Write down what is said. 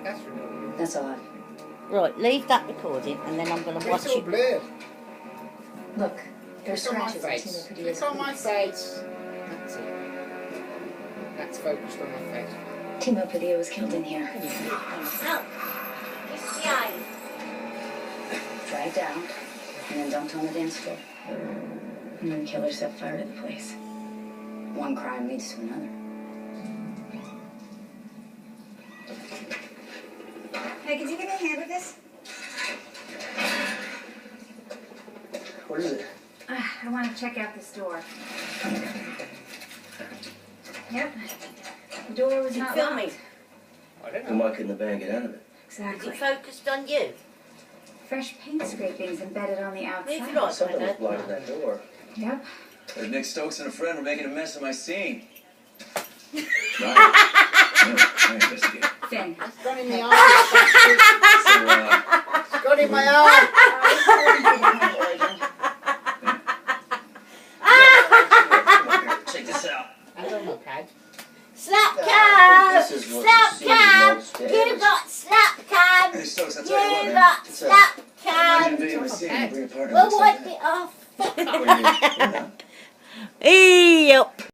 That's recording. That's odd. Right, leave that recording and then I'm going to watch It's all you. blurred. Look, there's Click on my scratches on face. Timo Padilla's Click on my boots. face. That's it. That's focused on my face. Timo Padilla was killed in here. No. It's the eye. Dragged out, and then dumped on the dance floor. And then the killer set fire to the place. One crime leads to another. Hey, could you give me a hand with this? What is it? I want to check out this door. Yep. The door was not Filming. locked. I don't Then know. why couldn't the band get out of it? Is Exactly. it focused on you? Fresh paint scrapings embedded on the Move it outside. on, Something was Brendan. blocking that door. Yep. Nick Stokes and a friend were making a mess of my scene. Right. I investigate. Finn. It's gone in the eye. So, It's gone in my eye. Check this out. I don't know, Pad. Slap cam! This is what Slap you see cam! downstairs. You got slap cam! hey Stokes, I'll tell you what, You man. got It's slap Imagine cam! being in a scene and bring a partner We'll looks like wipe that. it off. What do you mean? Yep.